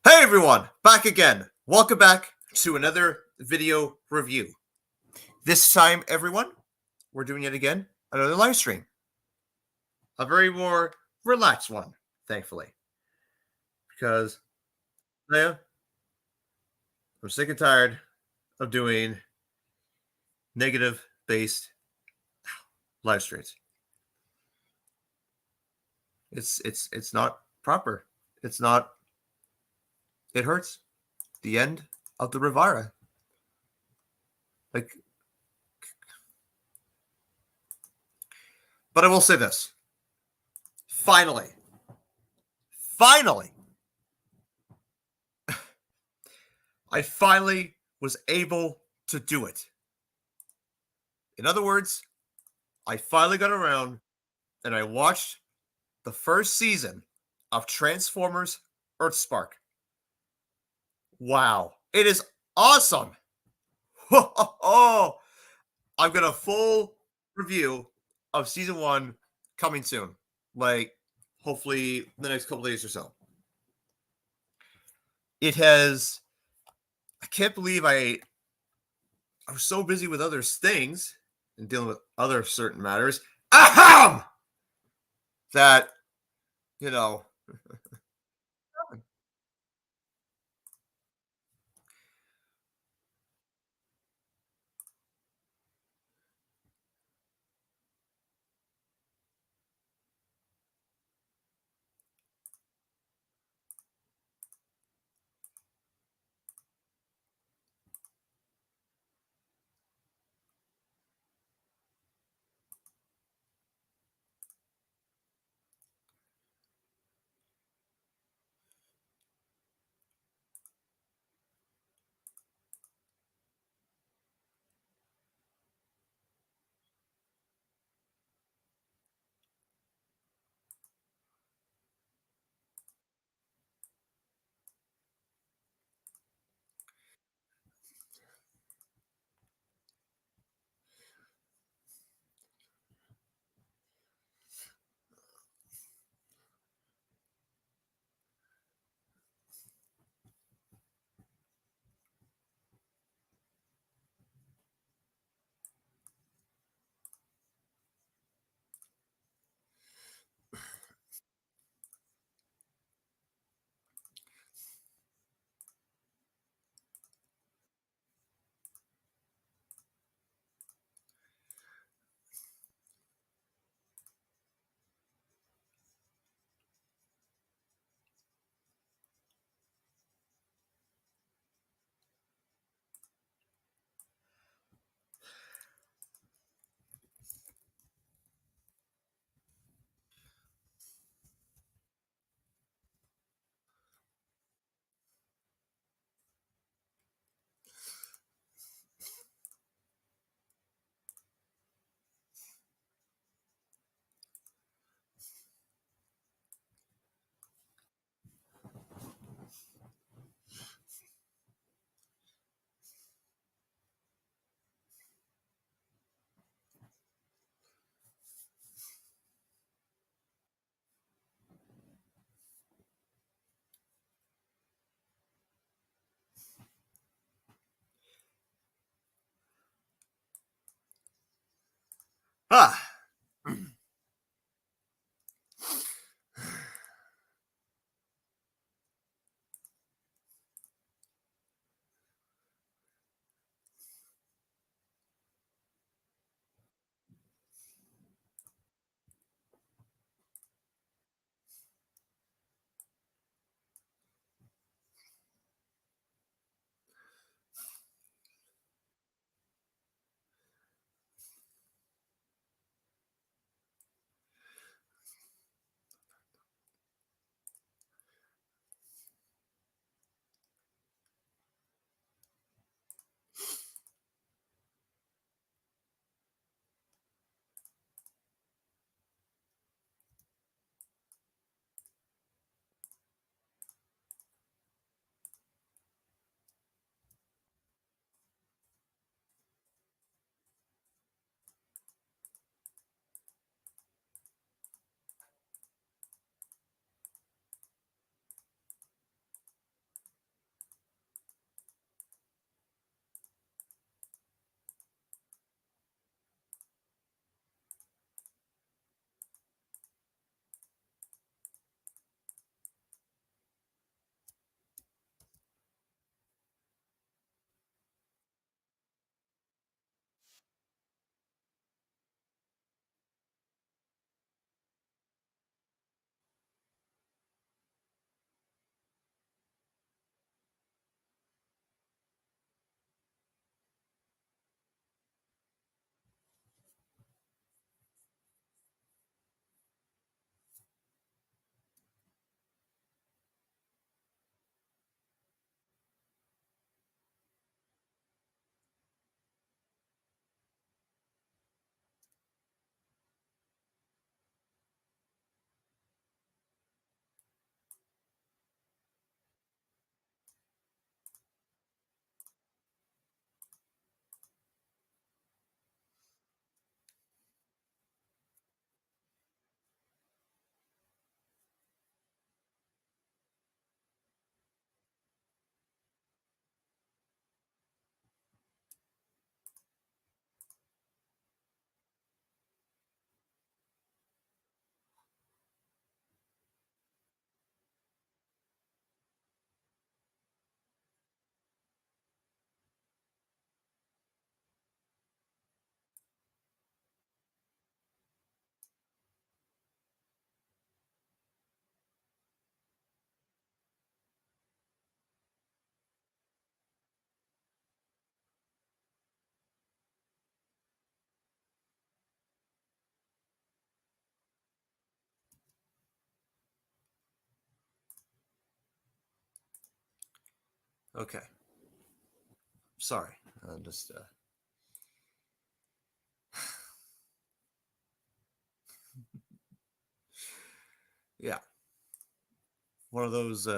Hey everyone, back again. Welcome back to another video review. This time, everyone, we're doing it again, another live stream. A very more relaxed one, thankfully. Because, yeah, I'm sick and tired of doing negative based live streams. It's not proper. It's not it hurts. The end of the Rivara. But I will say this. Finally, I finally was able to do it. In other words, I finally got around and I watched the first season of Transformers Earthspark. Wow. It is awesome. Oh, I've got a full review of season one coming soon. Like, hopefully, the next couple days or so. It has. I can't believe I was so busy with other things and dealing with other certain matters. Ahem! That, you know, ah. Okay. Sorry. I'm just. Yeah. One of those.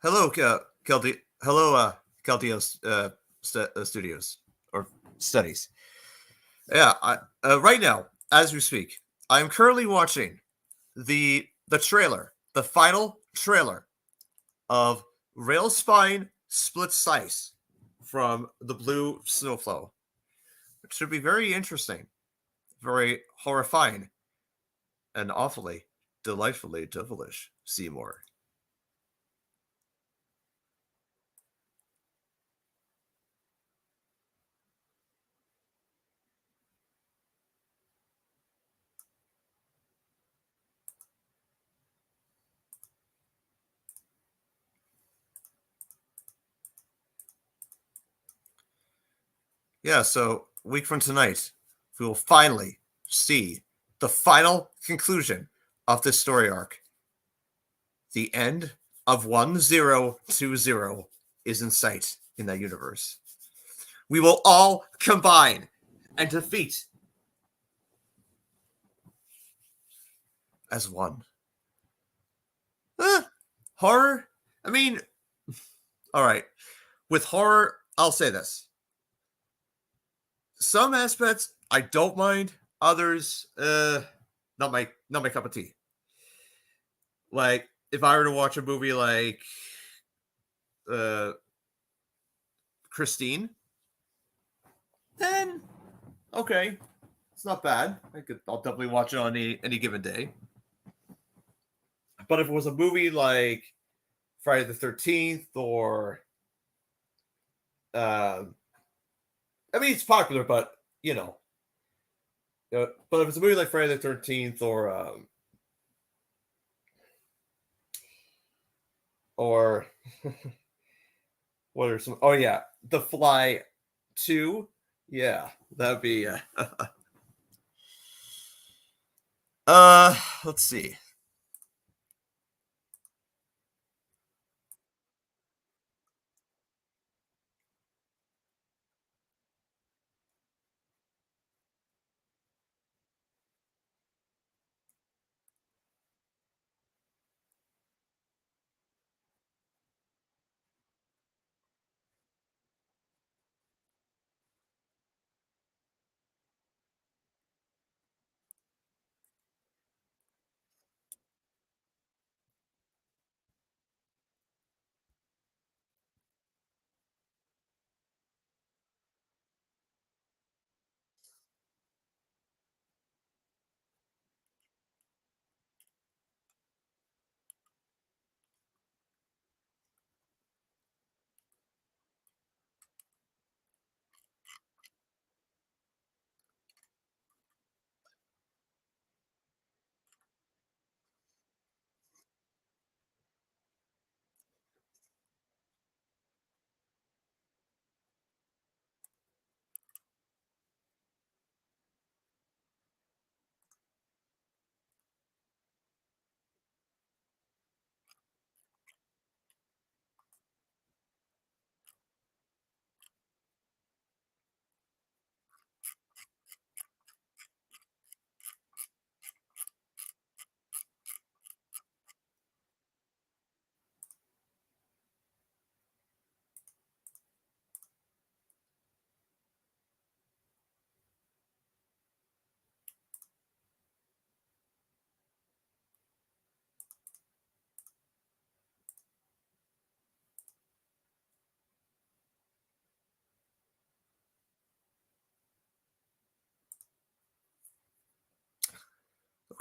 Hello, Kelty. Hello, Keltio Studios or Studies. Yeah, right now, as we speak, I'm currently watching the trailer, the final trailer of Railspine Split Size from the Blue Snowflow. It should be very interesting, very horrifying, and awfully, delightfully devilish. Seymour. Yeah, so week from tonight, we will finally see the final conclusion of this story arc. The end of 1020 is in sight in that universe. We will all combine and defeat as one. Horror? I mean, all right. With horror, I'll say this. Some aspects I don't mind, others, not my cup of tea. Like if I were to watch a movie like uh Christine, then okay, it's not bad. I'll definitely watch it on any given day. But if it was a movie like Friday the 13th or I mean it's popular, but you know, but if it's a movie like Friday the 13th or what are some? Oh yeah, The Fly 2. Yeah, that'd be. Let's see.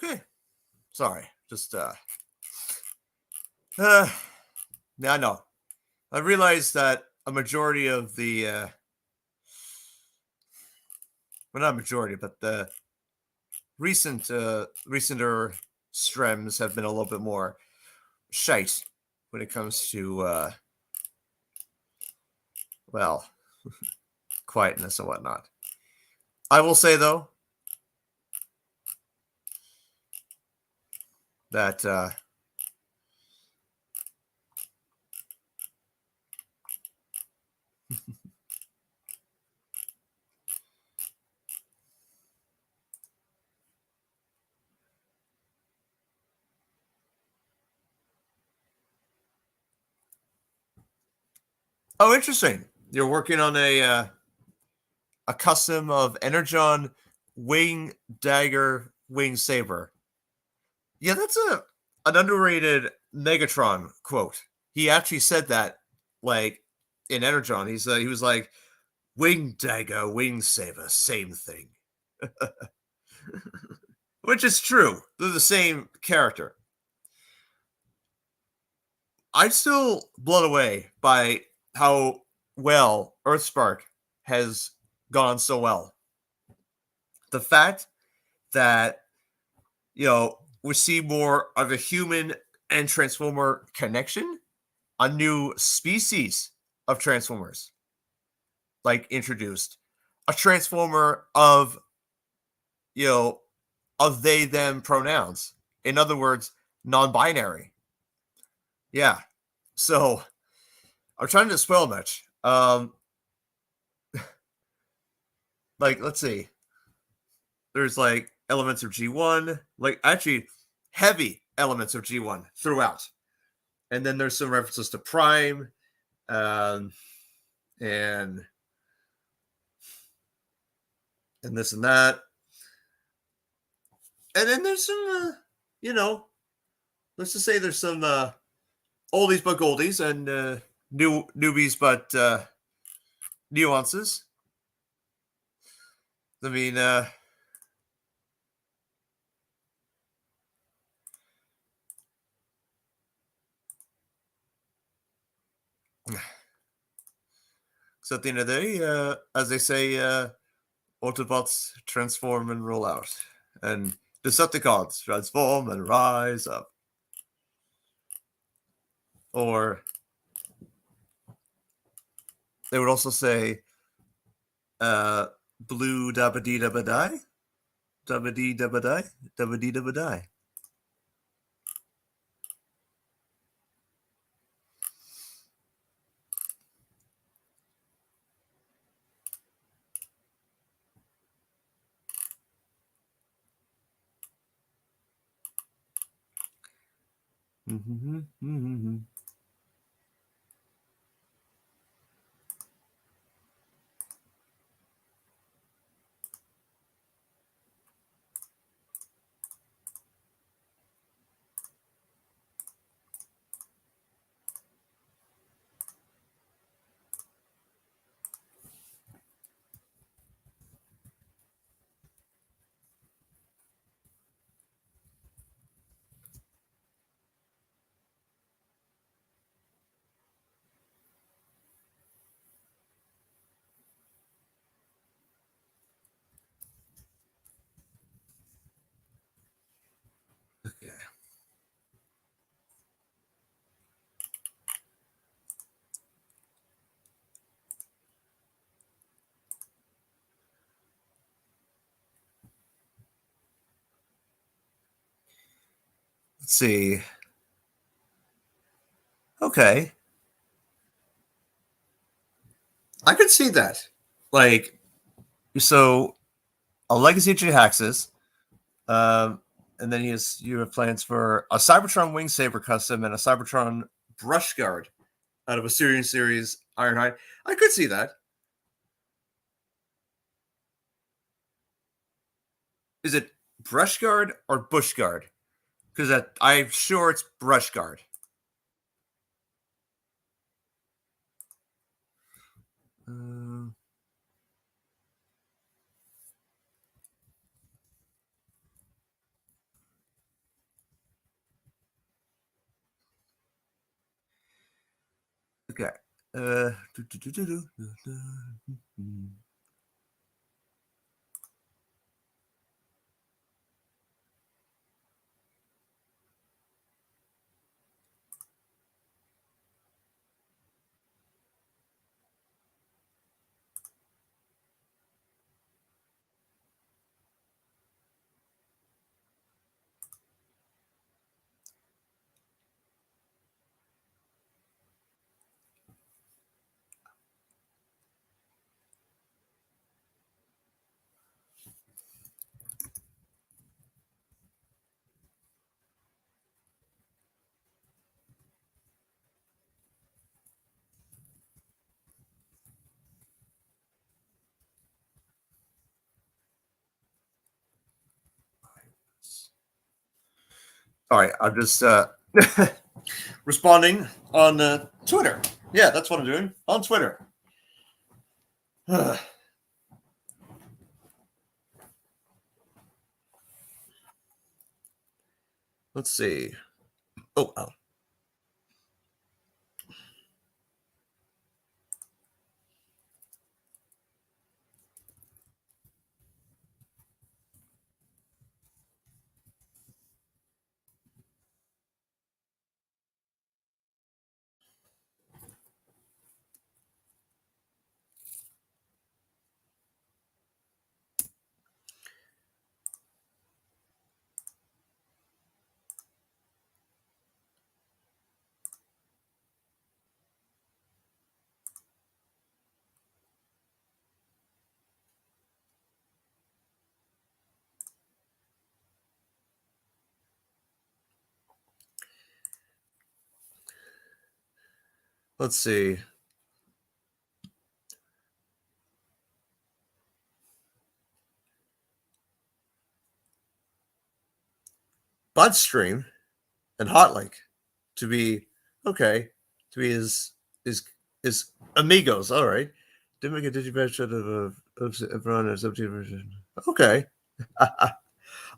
Okay, sorry. Just yeah, I know. I realized that a majority of the well, not majority, but the recenter streams have been a little bit more shite when it comes to well, quietness and whatnot. I will say though that oh, interesting. You're working on a custom of Energon wing dagger wing saber. Yeah, that's an underrated Megatron quote. He actually said that like in Energon. He was like wing dagger wing saber, same thing, which is true. They're the same character. I'm still blown away by how well Earthspark has gone so well. The fact that we see more of a human and transformer connection, a new species of transformers like introduced, a transformer you know of they them pronouns, in other words, non-binary. Yeah, so I'm trying to spoil much. Like, let's see, there's like elements of G1, like actually heavy elements of G1 throughout, and then there's some references to Prime, um, and this and that, and then there's some, you know, let's just say there's some oldies but goldies and newbies but nuances. I mean, so at the end of the day, as they say, Autobots transform and roll out, and Decepticons transform and rise up. Or they would also say, blue dabba dee dabba die, dabba dee dabba die, dabba dee dabba die. Okay. Let's see. Okay. I could see that. Like, so a Legacy Jhaxus, and then you have plans for a Cybertron Wing Saber custom and a Cybertron Brush Guard out of a series Ironhide. I could see that. Is it Brush Guard or Bush Guard? Because I'm sure it's Brush Guard. Okay. All right, I'm just responding on Twitter. Yeah, that's what I'm doing on Twitter. Let's see. Oh. Let's see. Budstream and Hotlink to be okay. To be his amigos. All right. Didn't make a digibatch out of everyone or substitute version. Okay.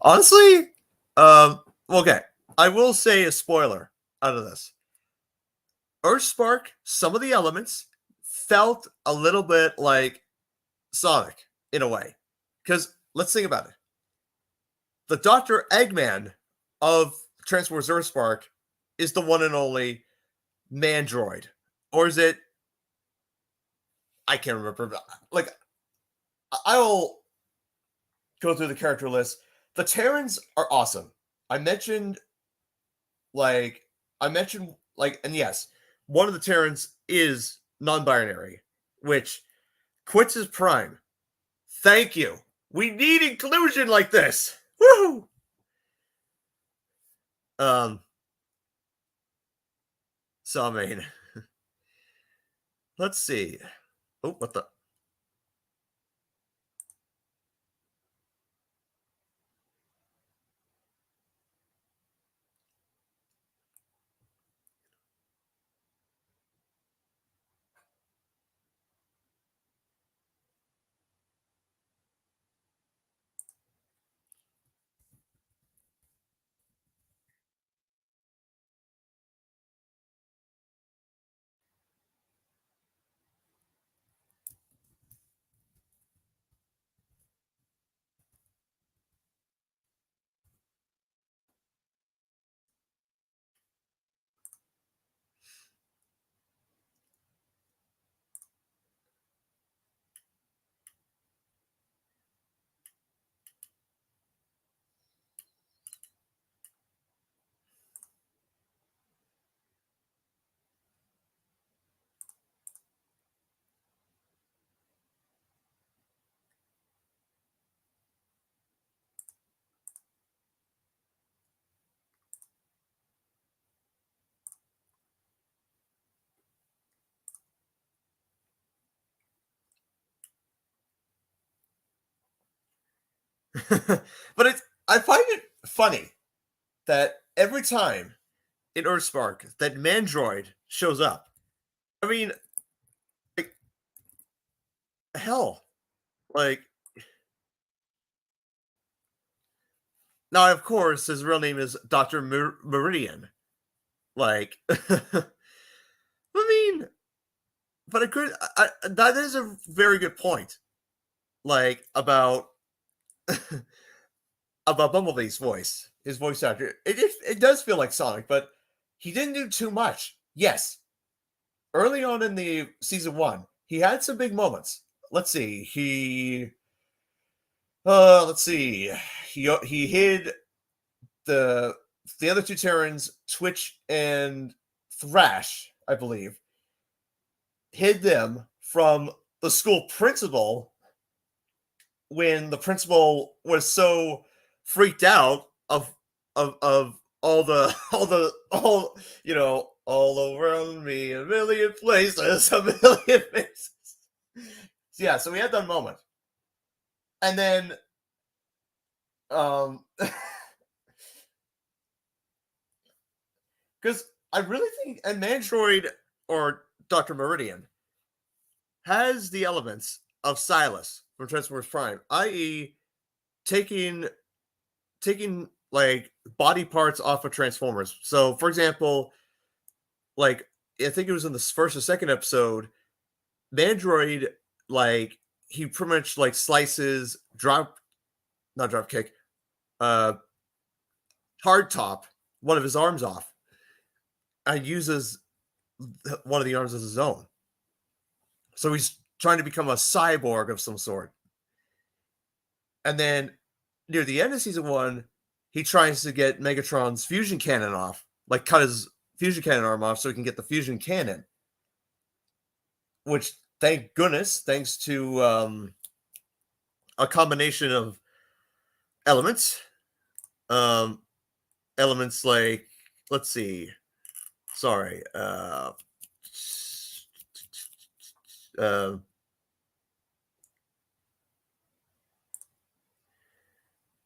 Honestly, okay. I will say a spoiler out of this. Earthspark, some of the elements felt a little bit like Sonic in a way. Because let's think about it. The Dr. Eggman of Transformers Earthspark is the one and only Mandroid. Or is it? I can't remember. Like, I'll go through the character list. The Terrans are awesome. I mentioned, and yes, one of the Terrans is non-binary, which quits his prime. Thank you. We need inclusion like this. Woohoo! So I mean, let's see. Oh, what the? But I find it funny that every time in Earthspark that Mandroid shows up. I mean, like, hell, like, now of course his real name is Dr. Meridian. Like, I mean, but that is a very good point. Like about about Bumblebee's voice, his voice actor. It does feel like Sonic, but he didn't do too much. Yes, early on in the season one, he had some big moments. Let's see, let's see, he hid the other two Terrans, Twitch and Thrash, I believe, hid them from the school principal when the principal was so freaked out of all all around me a million places, a million faces. Yeah, so we had that moment. And then because I really think and Mandroid or Dr. Meridian has the elements of Silas from Transformers Prime, i.e., taking like body parts off of Transformers. So, for example, like I think it was in the first or second episode, Mandroid like he pretty much like slices not drop kick, uh, hard top one of his arms off and uses one of the arms as his own. So he's trying to become a cyborg of some sort. And then near the end of season one, he tries to get Megatron's fusion cannon off, like cut his fusion cannon arm off so he can get the fusion cannon. Which, thank goodness, thanks to a combination of elements, elements like, let's see, sorry,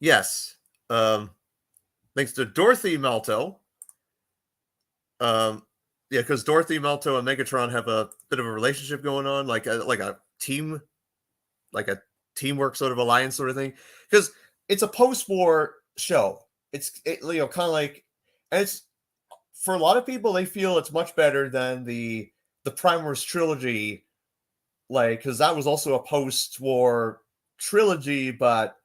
yes, thanks to Dorothy Malto. Yeah, because Dorothy Malto and Megatron have a bit of a relationship going on, like a team, like a teamwork sort of alliance sort of thing, because it's a post-war show. Kind of like, and it's for a lot of people, they feel it's much better than the Prime Wars trilogy, like, because that was also a post-war trilogy, but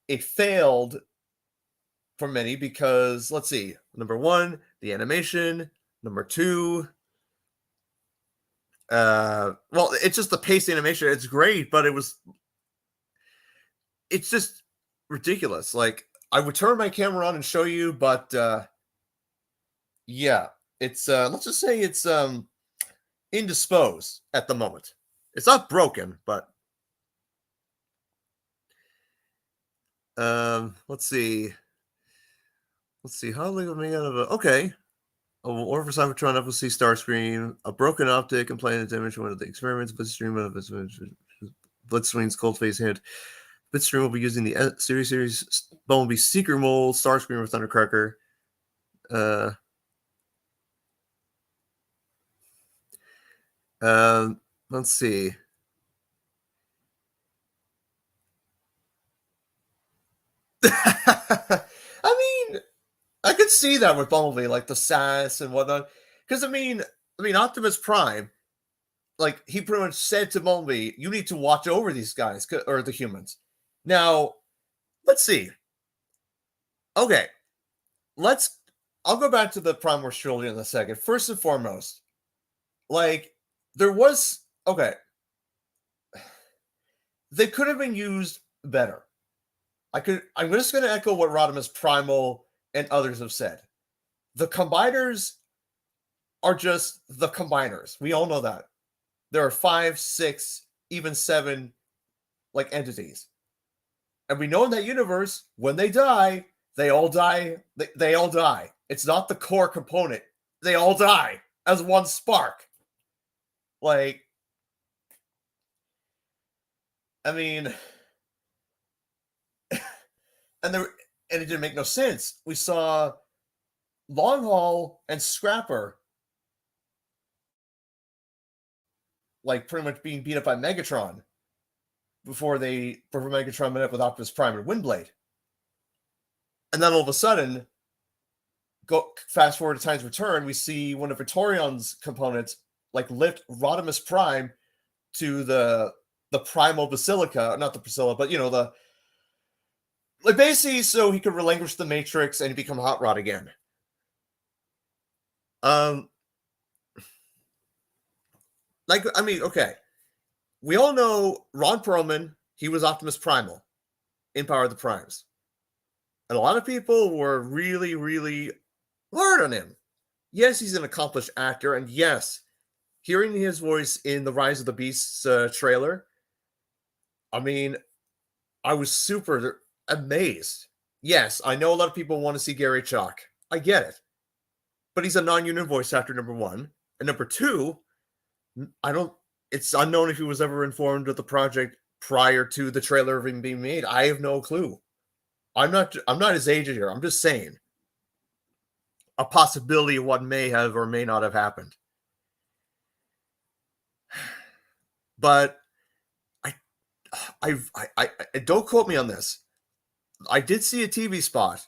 it failed for many because, let's see, number one, the animation, number two, well, it's just the pace animation. It's great, but it's just ridiculous. Like, I would turn my camera on and show you, but yeah, it's let's just say it's indisposed at the moment. It's not broken, but let's see. How they made out of a okay. Or for Cybertron FOC Starscream, a broken optic and planet image, one of the experiments, Blitzstream of its Blitzwing's cold face hand. Blitzstream will be using the series Bumblebee Seeker mold, Starscream or Thundercracker. Let's see. I mean, I could see that with Bumblebee, like the sass and whatnot. Because I mean, Optimus Prime, like he pretty much said to Bumblebee, "You need to watch over these guys or the humans." Now, let's see. Okay, I'll go back to the Prime Wars trilogy in a second. First and foremost, like there was okay, they could have been used better. I'm just going to echo what Rodimus Primal and others have said. The combiners are just the combiners. We all know that. There are 5, 6, even 7 like entities. And we know in that universe, when they die, they all die. They all die. It's not the core component. They all die as one spark. Like, I mean, and it didn't make no sense. We saw Long Haul and Scrapper like pretty much being beat up by Megatron before Megatron met up with Optimus Prime and Windblade. And then all of a sudden, fast forward to Time's Return, we see one of Victorion's components like lift Rodimus Prime to the Primal Basilica, not the Basilica, but the like basically so he could relinquish the Matrix and become Hot Rod again. Like, I mean, okay. We all know Ron Perlman, he was Optimus Primal in Power of the Primes. And a lot of people were really, really hard on him. Yes, he's an accomplished actor, and yes, hearing his voice in the Rise of the Beasts trailer, I mean, I was super amazed. Yes, I know a lot of people want to see Gary Chalk. I get it. But he's a non-union voice actor, number one. And number two, it's unknown if he was ever informed of the project prior to the trailer even being made. I have no clue. I'm not his agent here. I'm just saying a possibility of what may have or may not have happened. But I don't quote me on this. I did see a TV spot,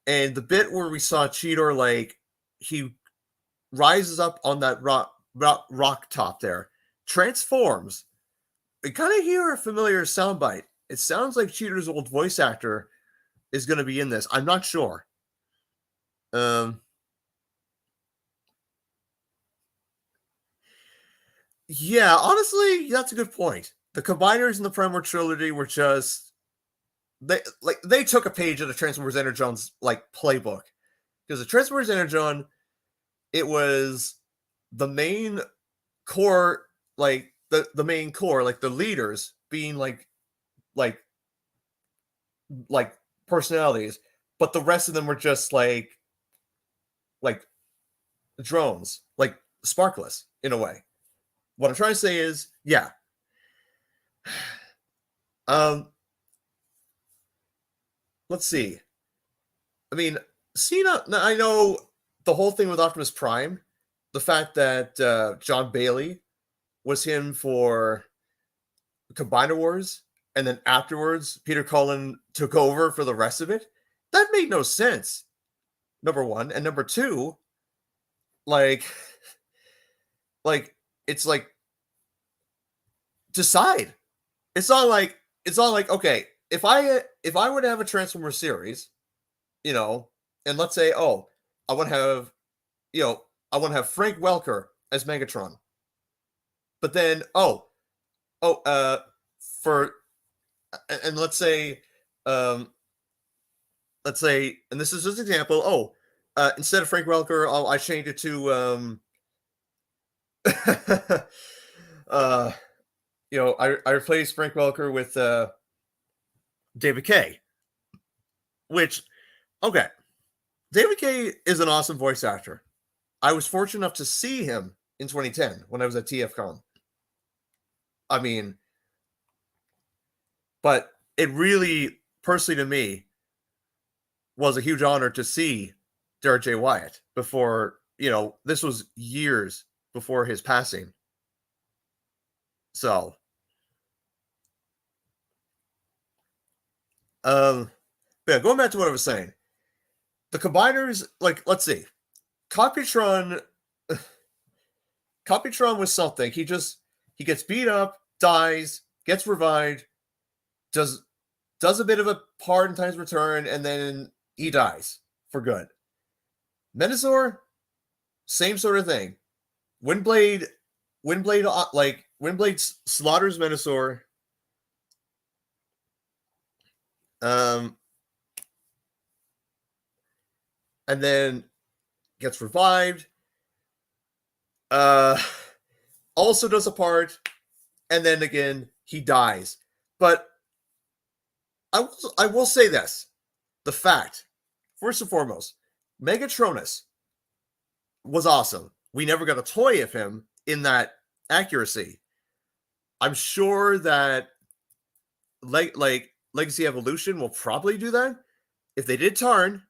and the bit where we saw Cheetor, like he rises up on that rock top there, transforms. I kind of hear a familiar soundbite. It sounds like Cheetor's old voice actor is going to be in this. I'm not sure. Yeah, honestly, that's a good point. The combiners in the Prime Wars trilogy were just they took a page of the Transformers Energon's like playbook, because the Transformers Energon, it was the main core, like the main core, like the leaders being like personalities, but the rest of them were just like drones, like sparkless in a way. What I'm trying to say is, yeah. Let's see. I mean, Cena, I know the whole thing with Optimus Prime, the fact that John Bailey was him for Combiner Wars, and then afterwards Peter Cullen took over for the rest of it. That made no sense. Number one, and number two, like, it's like decide. It's not like okay, if I were to have a Transformers series, and let's say, oh, I want to have I want to have Frank Welker as Megatron, but then for and um let's say, and this is just an example. Instead of Frank Welker, I changed it to I replaced Frank Welker with David Kaye, which okay, David Kaye is an awesome voice actor. I was fortunate enough to see him in 2010 when I was at TFCon. I mean, but it really, personally to me, was a huge honor to see Derek J. Wyatt before, this was years before his passing. So, yeah, going back to what I was saying, the combiners, like, let's see, Copytron was something. He gets beat up, dies, gets revived, does a bit of a part in Time's Return, and then he dies for good. Menazor, same sort of thing. Windblade slaughters Menazor. And then gets revived. Also does a part, and then again he dies. But I will say this: the fact, first and foremost, Megatronus was awesome. We never got a toy of him in that accuracy. I'm sure that like Legacy Evolution will probably do that. If they did Tarn,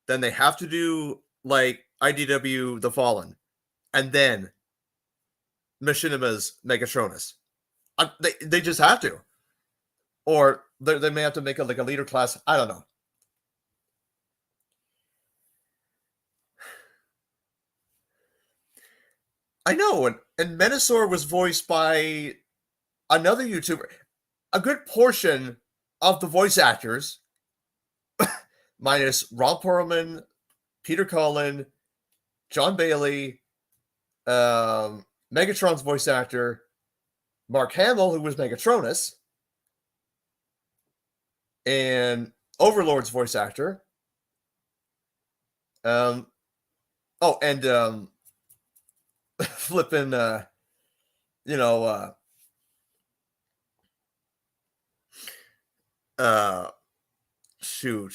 then they have to do like IDW The Fallen, and then Machinima's Megatronus. They just have to, or they may have to make a leader class. I don't know. I know, and Menasor was voiced by another YouTuber. A good portion of the voice actors, minus Ron Perlman, Peter Cullen, John Bailey, Megatron's voice actor, Mark Hamill, who was Megatronus, and Overlord's voice actor. Flipping, shoot.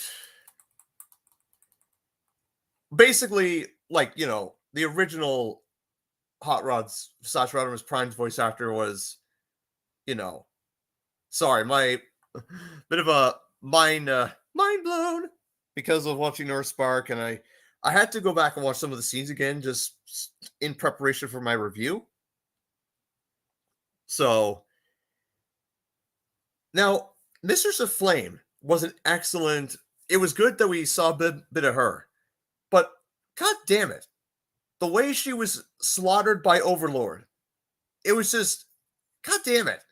Basically, the original Hot Rod's Sacha Rodimus Prime's voice actor was, sorry, my bit of a mind blown because of watching North Spark, and I had to go back and watch some of the scenes again just in preparation for my review. So now, Mistress of Flame was an excellent. It was good that we saw a bit of her, but god damn it, the way she was slaughtered by Overlord, it was just god damn it.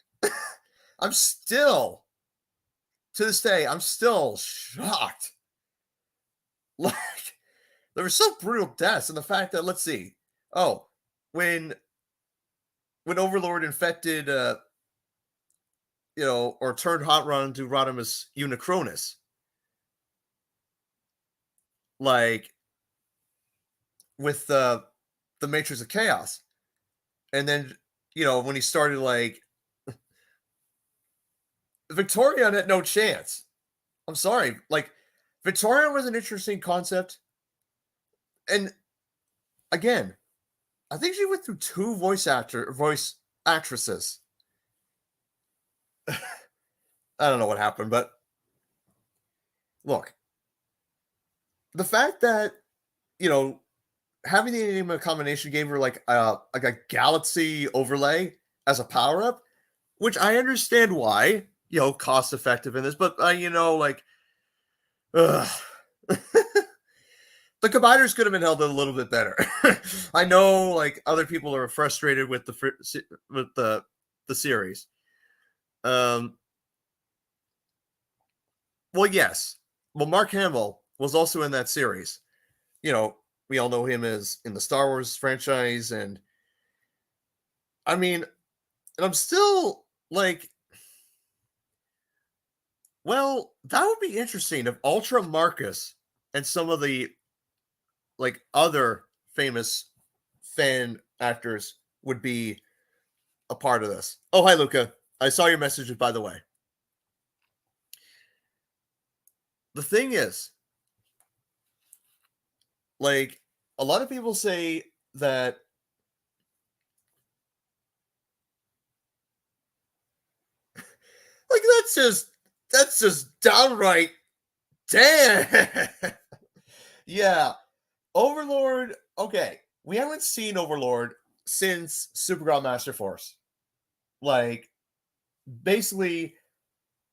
I'm still, to this day, I'm still shocked. Like, there were some brutal deaths, and the fact that, let's see, when Overlord infected, or turned Hot Rod into Rodimus Unicronus, like, with the Matrix of Chaos, and then, when he started, like, Victorion had no chance. I'm sorry, like, Victorion was an interesting concept, and again, I think she went through 2 voice actresses. I don't know what happened, but look, the fact that having the Enigma combination gave her like a galaxy overlay, as a power up, which I understand why, cost effective in this, but like, ugh. The combiners could have been held a little bit better. I know, like, other people are frustrated with the series. Well, yes. Well, Mark Hamill was also in that series. We all know him as in the Star Wars franchise, and I mean, and I'm still like, well, that would be interesting if Ultra Marcus and some of the like other famous fan actors would be a part of this. Oh, hi, Luca. I saw your messages, by the way. The thing is, like, a lot of people say that, like, that's just downright damn. Yeah, Overlord. Okay, we haven't seen Overlord since Super Master Force. Like, basically,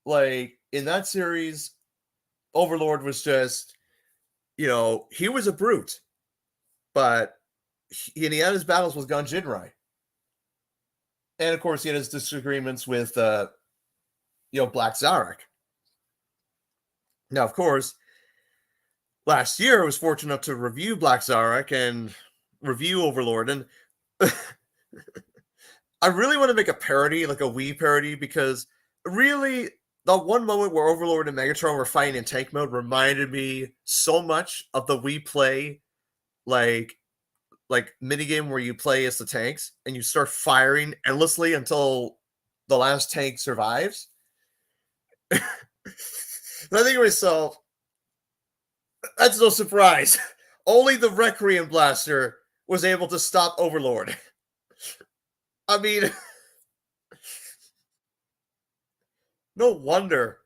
like in that series, Overlord was just, he was a brute, but he had his battles with Gon Jinrai, and of course he had his disagreements with, Black Zarek. Now, of course, last year I was fortunate enough to review Black Zarek and review Overlord, and I really want to make a parody, like a Wii parody, because really, the one moment where Overlord and Megatron were fighting in tank mode reminded me so much of the Wii Play, like minigame where you play as the tanks and you start firing endlessly until the last tank survives. And I think to myself, that's no surprise. Only the Requiem Blaster was able to stop Overlord. I mean, no wonder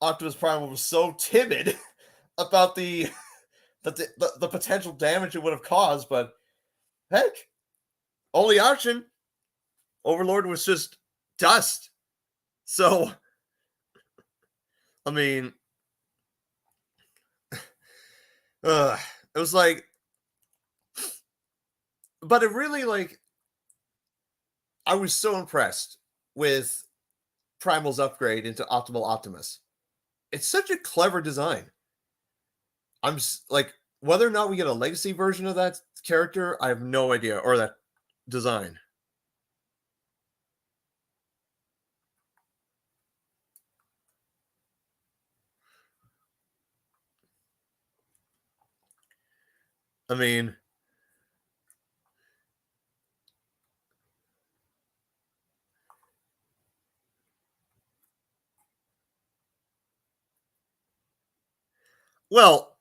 Optimus Prime was so timid about the potential damage it would have caused, but heck, only option. Overlord was just dust. So, I mean, it was like, but it really, like, I was so impressed with Primal's upgrade into Optimal Optimus. It's such a clever design. Like, whether or not we get a legacy version of that character, I have no idea, or that design. I mean, well,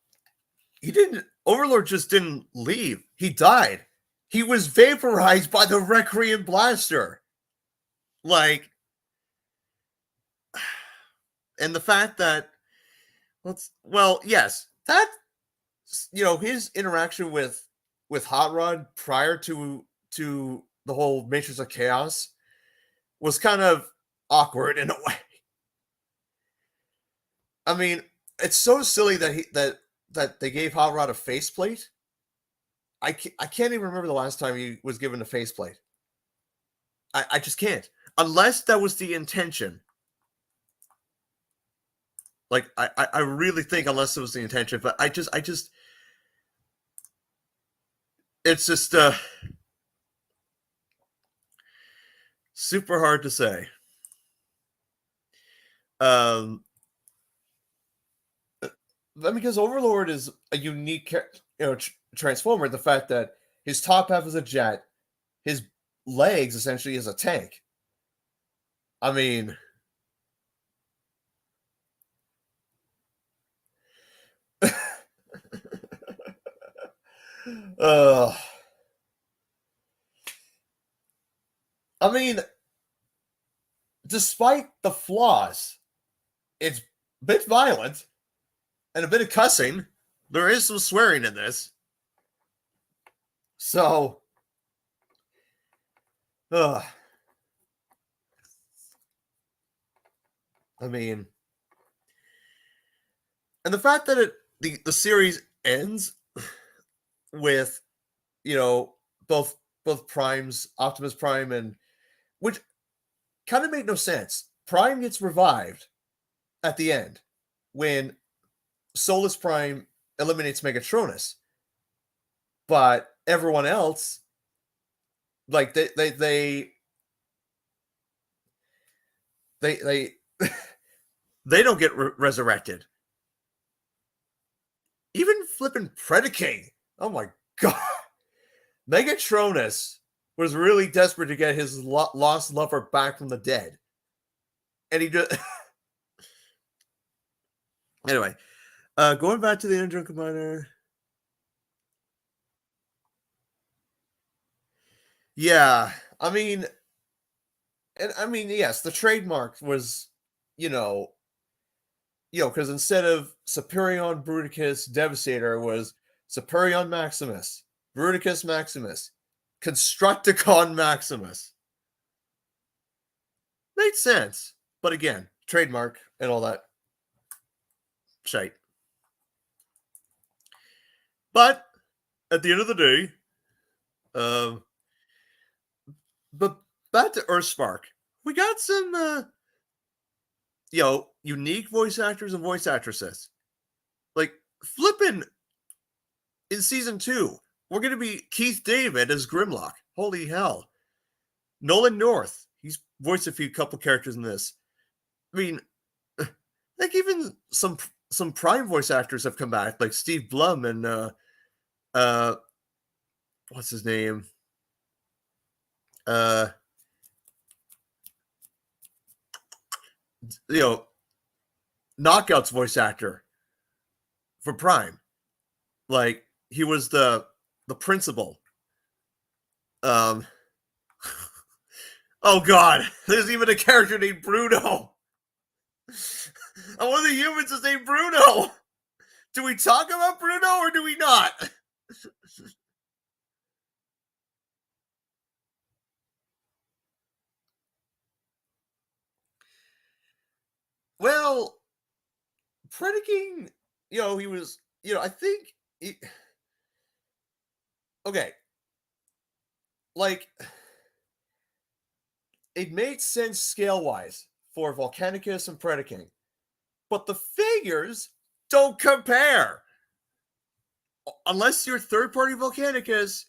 he didn't. Overlord just didn't leave. He died. He was vaporized by the Requiem Blaster. Like, and the fact that, well, yes, that, his interaction with Hot Rod prior to the whole Matrix of Chaos was kind of awkward in a way. I mean, it's so silly that they gave Hot Rod a faceplate. I can't even remember the last time he was given a faceplate. I just can't, unless that was the intention. Like, I really think unless it was the intention, but I just it's just super hard to say. Um, because Overlord is a unique, transformer. The fact that his top half is a jet, his legs essentially is a tank. I mean, uh, I mean, despite the flaws, it's a bit violent and a bit of cussing. There is some swearing in this. So, I mean, and the fact that the series ends with, you know, both Primes, Optimus Prime, and which kind of made no sense. Prime gets revived at the end when Solus Prime eliminates Megatronus, but everyone else, like they they don't get resurrected. Even flipping Predaking. Oh my god. Megatronus was really desperate to get his lost lover back from the dead. And he just. Anyway, going back to the Engine Combiner. Yeah, I mean, yes, the trademark was, you know, because instead of Superion Bruticus Devastator was Superion Maximus, Bruticus Maximus, Constructicon Maximus. Made sense, but again, trademark and all that shite. But at the end of the day, but back to Earthspark, we got some, unique voice actors and voice actresses. Like flipping in season 2, we're gonna be Keith David as Grimlock. Holy hell! Nolan North, he's voiced a few couple characters in this. I mean, like even some Prime voice actors have come back, like Steve Blum and what's his name? Knockout's voice actor for Prime. Like he was the principal. Oh god, there's even a character named Bruno. And one of the humans is named Bruno. Do we talk about Bruno or do we not? Well, Predaking, he was, I think, okay, like, it made sense scale-wise for Volcanicus and Predaking, but the figures don't compare. Unless you're third-party Volcanicus,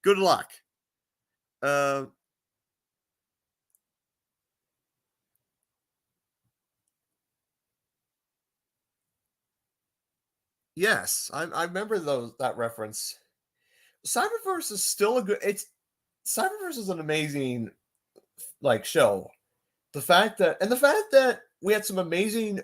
good luck. Yes, I remember that reference. Cyberverse is still a good. Cyberverse is an amazing show. The fact that we had some amazing,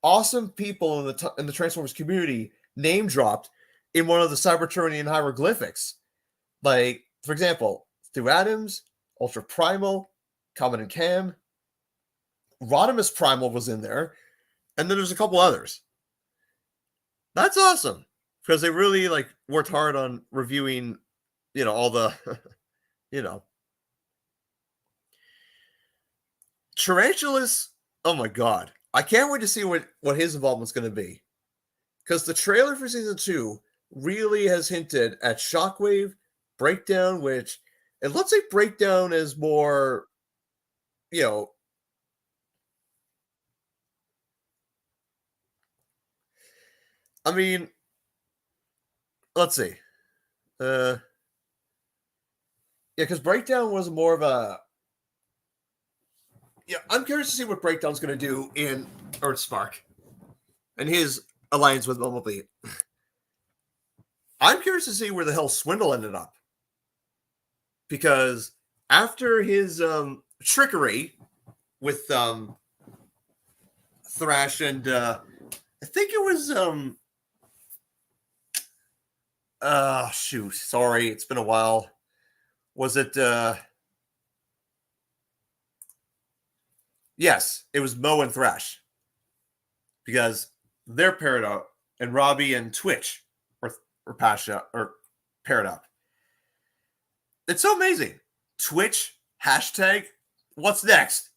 awesome people in the Transformers community name dropped in one of the Cybertronian hieroglyphics. Like, for example, Stu Adams, Ultra Primal, Comet and Cam, Rodimus Primal was in there, and then there's a couple others. That's awesome because they really worked hard on reviewing, all the, Tarantulas. Oh my god, I can't wait to see what his involvement's going to be, because the trailer for season 2 really has hinted at Shockwave, Breakdown, which it looks like Breakdown is more, I mean, let's see. Yeah, because Breakdown was more of a. Yeah, I'm curious to see what Breakdown's going to do in Earthspark and his alliance with Bumblebee. I'm curious to see where the hell Swindle ended up, because after his trickery with Thrash and I think it was shoot, sorry, it's been a while. Was it yes, it was Mo and Thrash, because they're paired up, and Robbie and Twitch or Pasha or paired up. It's so amazing. Twitch hashtag. What's next?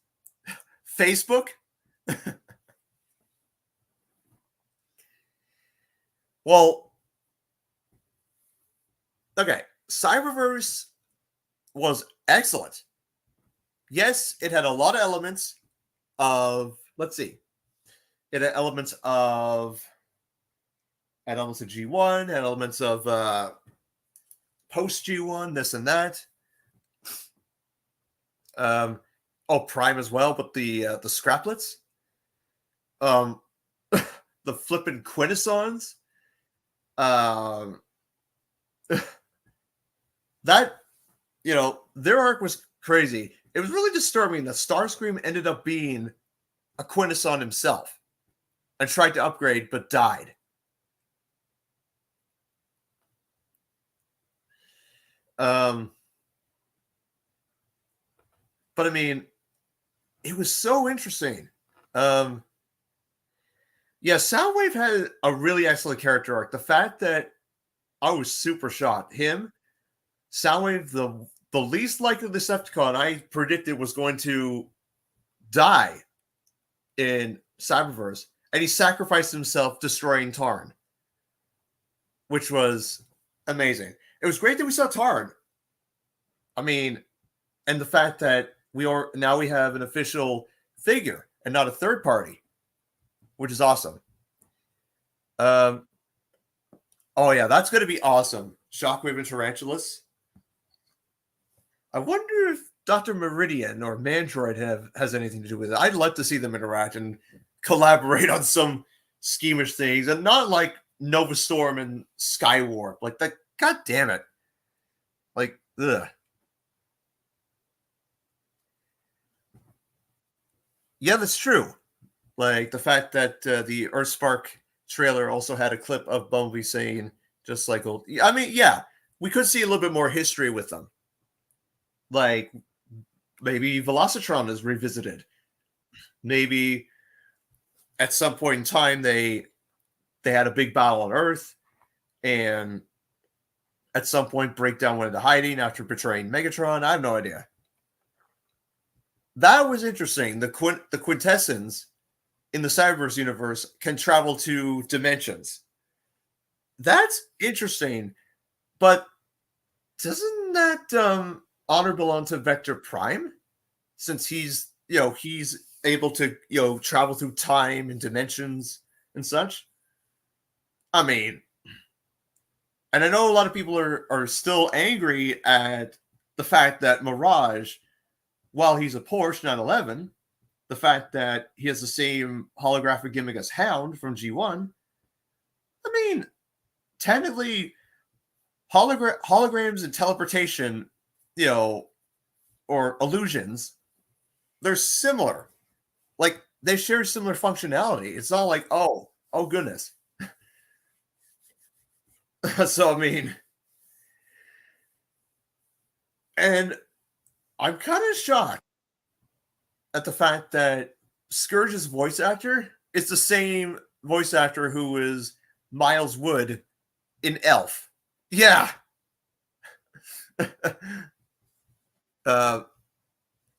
Facebook. Well, okay. Cyberverse was excellent. Yes, it had a lot of elements of, let's see, it had elements of G1, had elements of post G1, this and that. Prime as well, but the scraplets, um, the flippin' quintessons, um, that their arc was crazy. It was really disturbing that Starscream ended up being a quintesson himself and tried to upgrade but died. But I mean, it was so interesting. Yeah, Soundwave had a really excellent character arc. The fact that I was super shocked. Him, Soundwave, the least likely Decepticon I predicted was going to die in Cyberverse, and he sacrificed himself destroying Tarn, which was amazing. It was great that we saw Tarn. I mean, and the fact that we have an official figure and not a third party, which is awesome. Oh yeah, that's going to be awesome. Shockwave and Tarantulas. I wonder if Dr. Meridian or Mandroid has anything to do with it. I'd love to see them interact and collaborate on some schemish things, and not like Nova Storm and Skywarp. Like that, god damn it. Like, ugh. Yeah, that's true. Like the fact that the Earthspark trailer also had a clip of Bumblebee saying, just like old. I mean, yeah, we could see a little bit more history with them. Like maybe Velocitron is revisited. Maybe at some point in time they had a big battle on Earth, and at some point Breakdown went into hiding after betraying Megatron. I have no idea. That was interesting. The quintessence in the Cyberverse universe can travel to dimensions. That's interesting, but doesn't that honor belong to Vector Prime? Since he's able to travel through time and dimensions and such. I mean, and I know a lot of people are still angry at the fact that Mirage, while he's a Porsche 911, the fact that he has the same holographic gimmick as Hound from G1. I mean, technically, holograms and teleportation, or illusions, they're similar. Like, they share similar functionality. It's not like, oh goodness. So, I mean, and I'm kind of shocked at the fact that Scourge's voice actor is the same voice actor who is Miles Wood in Elf. Yeah.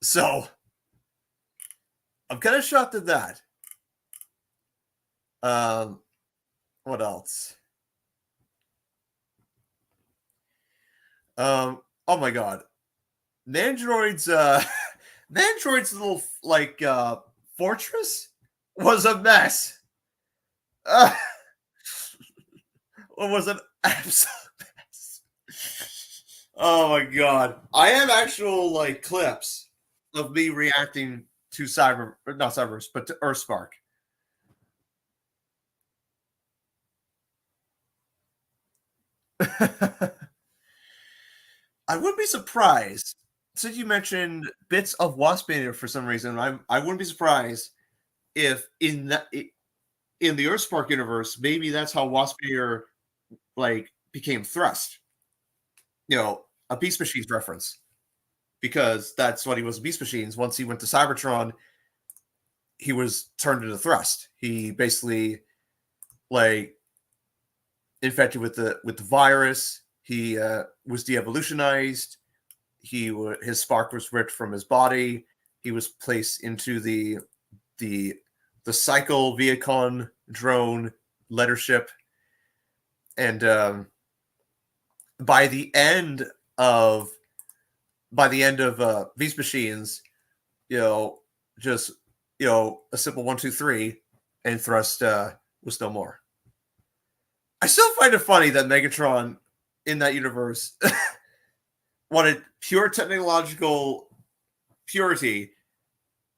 So I'm kind of shocked at that. What else? Oh my god. Nandroid's Nandroid's little fortress was a mess. It was an absolute mess. Oh my god. I have actual clips of me reacting to not Cyberverse, but to Earthspark. I wouldn't be surprised, since you mentioned bits of Waspinator for some reason. I wouldn't be surprised if in the Earthspark universe, maybe that's how Waspinator became Thrust. A Beast Machines reference, because that's what he was. Beast Machines. Once he went to Cybertron, he was turned into Thrust. He basically infected with the virus. He was de-evolutionized. His spark was ripped from his body. he was placed into the the cycle Viacon drone lettership, and by the end of these machines, just a simple 1, 2, 3, and thrust was no more. I still find it funny that Megatron in that universe wanted pure technological purity,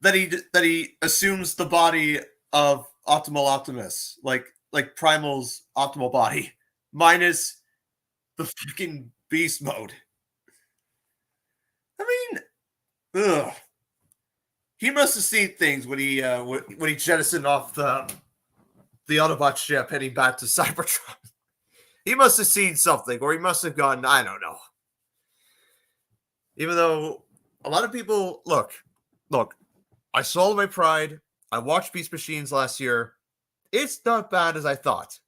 that he assumes the body of Optimal Optimus, like Primal's optimal body, minus the freaking beast mode. I mean, ugh. He must have seen things when he jettisoned off the Autobot ship heading back to Cybertron. He must have seen something, or he must have gone, I don't know. Even though a lot of people look, I swallowed my pride. I watched Beast Machines last year. It's not bad as I thought.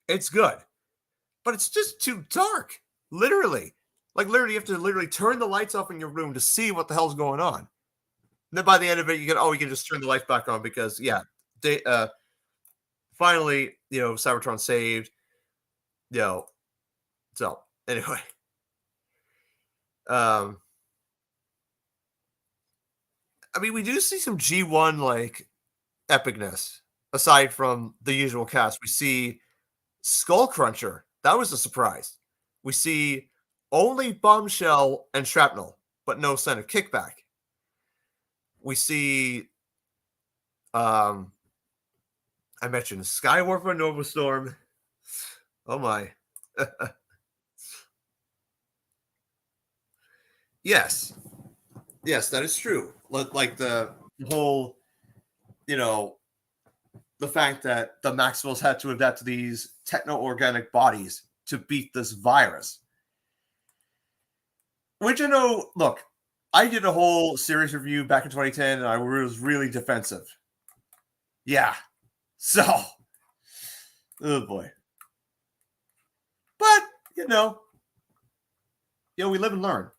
It's good, but it's just too dark. Literally. Like, literally, you have to literally turn the lights off in your room to see what the hell's going on. And then by the end of it, you can just turn the lights back on because, yeah, finally, Cybertron saved. So, anyway. I mean, we do see some G1, like, epicness. Aside from the usual cast, we see Skull Cruncher. That was a surprise. We see only Bombshell and Shrapnel, but no sign of Kickback. We see, I mentioned Skywarper, Nova Storm. Oh my. Yes, that is true. Like the whole, the fact that the Maximals had to adapt to these techno-organic bodies to beat this virus. Which look, I did a whole series review back in 2010, and I was really defensive. Yeah. So, oh boy. But, we live and learn.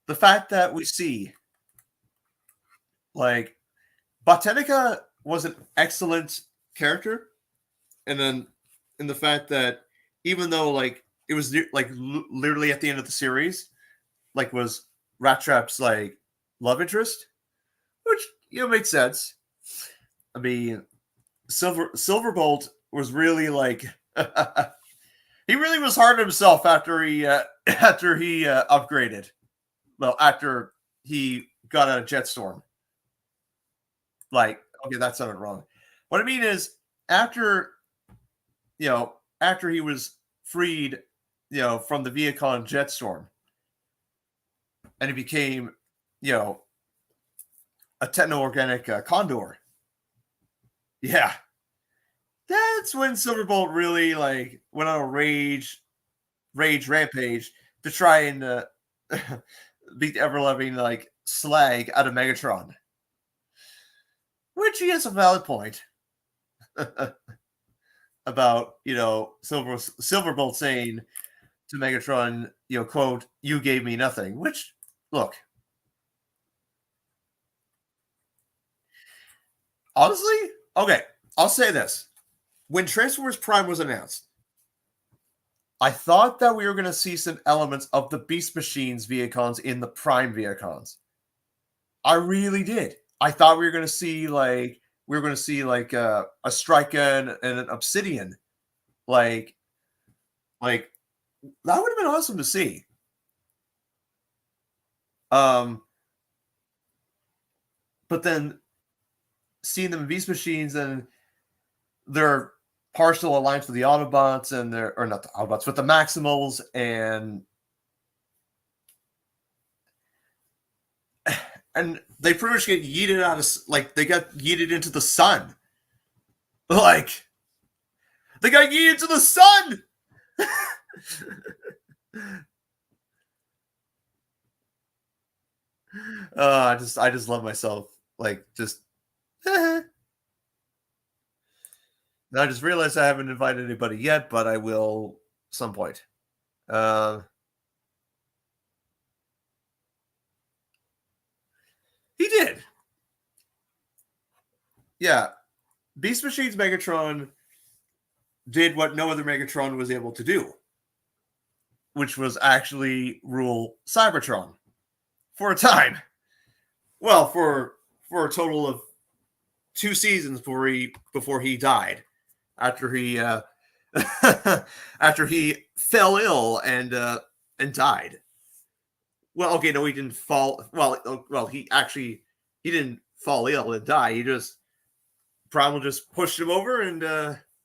The fact that we see, like, Botanica was an excellent character, and then in the fact that even though, like, it was like literally at the end of the series, like, was Rat Trap's like love interest, which makes sense. I mean, Silverbolt was really like he really was hard on himself after he upgraded. Well, after he got out of Jetstorm. Like, okay, that sounded wrong. What I mean is, after he was freed, from the Viacon Jetstorm, and he became, a techno-organic Condor. Yeah. That's when Silverbolt really, like, went on a rage rampage to try and beat the ever-loving, like, slag out of Megatron. Which he has a valid point about, Silverbolt saying to Megatron, quote, "You gave me nothing." Which, look, honestly, okay, I'll say this. When Transformers Prime was announced, I thought that we were going to see some elements of the Beast Machines Viacons in the Prime Viacons. I really did. I thought we were going to see like a Striker and an Obsidian, like that would have been awesome to see. But then seeing them in Beast Machines and their partial alliance with the Autobots and not the Autobots, but the Maximals, and they pretty much get yeeted out of, like, they got yeeted into the sun. Like, they got yeeted into the sun! I just love myself. Like, just I just realized I haven't invited anybody yet, but I will some point. He did. Yeah. Beast Machine's Megatron did what no other Megatron was able to do, which was actually rule Cybertron for a time. Well, for a total of 2 seasons before he died, after he after he fell ill and died. Well, okay, no, he didn't fall. Well, he didn't fall ill and die. He just probably just pushed him over and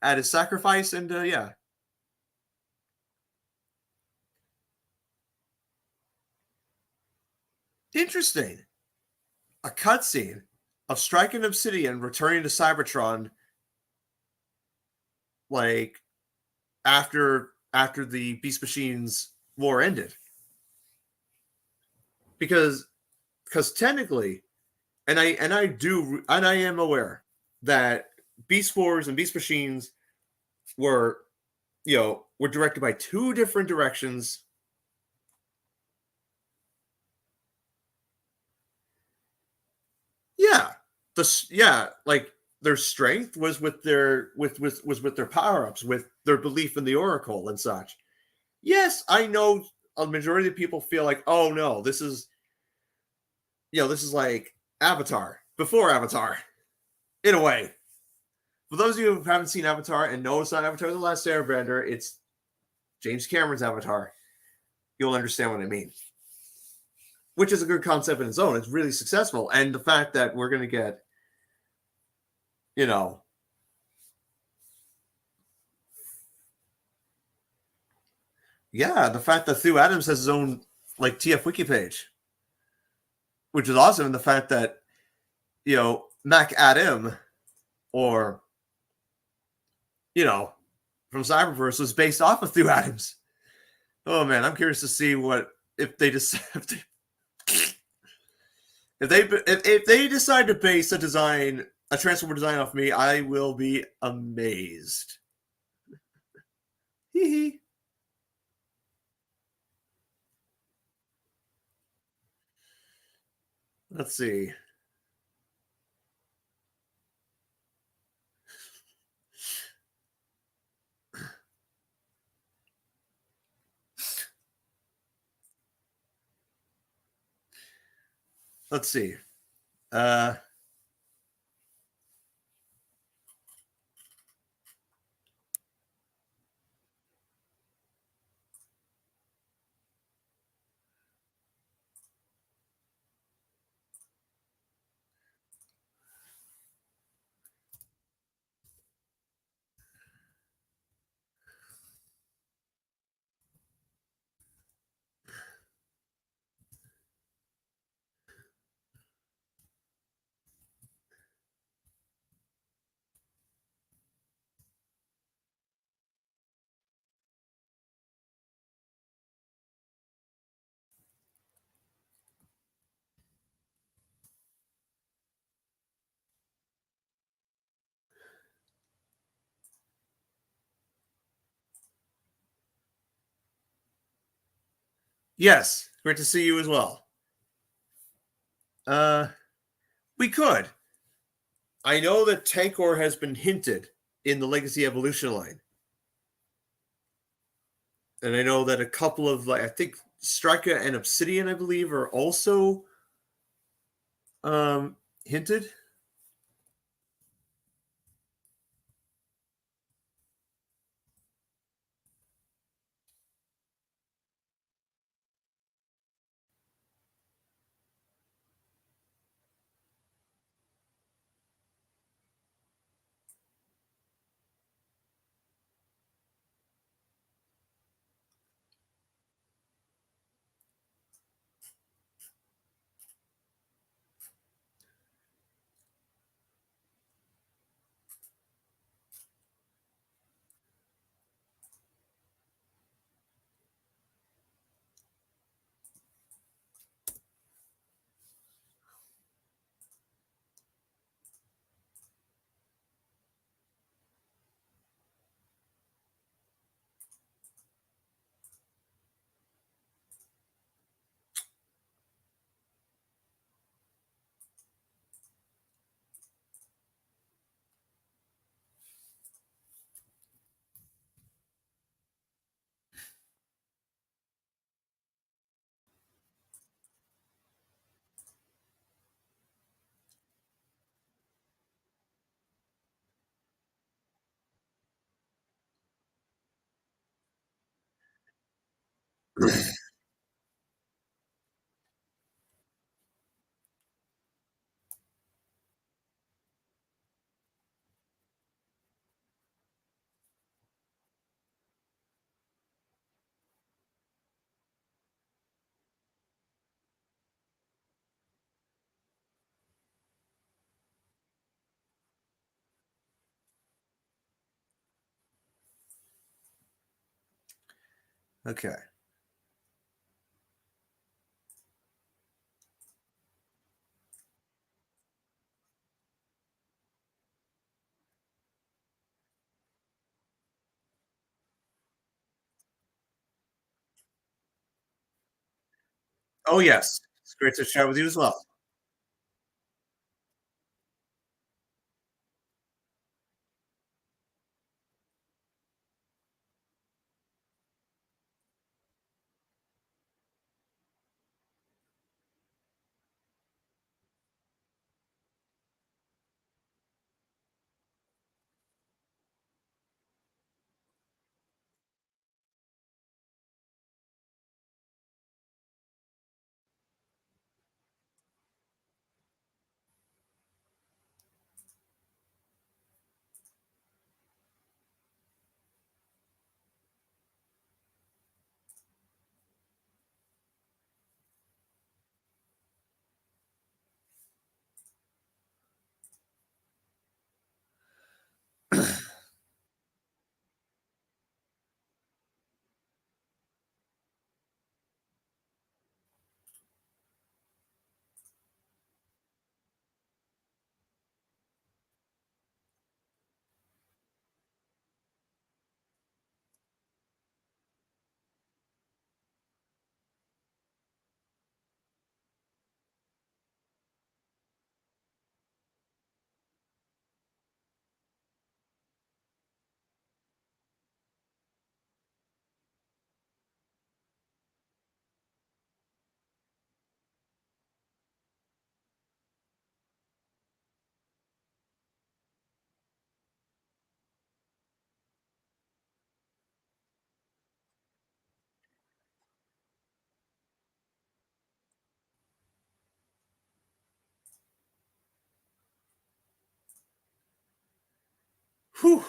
at his sacrifice, and yeah. Interesting. A cutscene of striking Obsidian returning to Cybertron, like after the Beast Machines war ended, because technically, and I am aware that Beast Wars and Beast Machines were were directed by two different directions. Yeah, like their strength was with their was with their power ups, with their belief in the Oracle and such. Yes, I know a majority of people feel like, oh no, this is like Avatar before Avatar, in a way. For those of you who haven't seen Avatar and know it's not Avatar: The Last Airbender, it's James Cameron's Avatar. You'll understand what I mean. Which is a good concept in its own. It's really successful, and the fact that we're going to get, you know, yeah, the fact that Thew Adams has his own like TF wiki page, which is awesome, and the fact that Mac Adam, or from Cyberverse, was based off of Thew Adams. Oh man, I'm curious to see what if they just if they decide to base a Transformer design off me, I will be amazed. Hee hee. Let's see. Let's see. Uh, yes, great to see you as well. Uh, we could. I know that Tankor has been hinted in the Legacy Evolution line, and I know that a couple of I think Strika and Obsidian, I believe, are also hinted. Okay. Oh, yes. It's great to chat with you as well. Whew.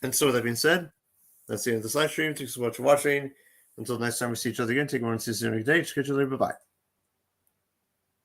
And so, with that being said, that's the end of this live stream. Thanks so much for watching. Until next time we see each other again, take one and see you soon. Good day. Catch you later. Bye bye.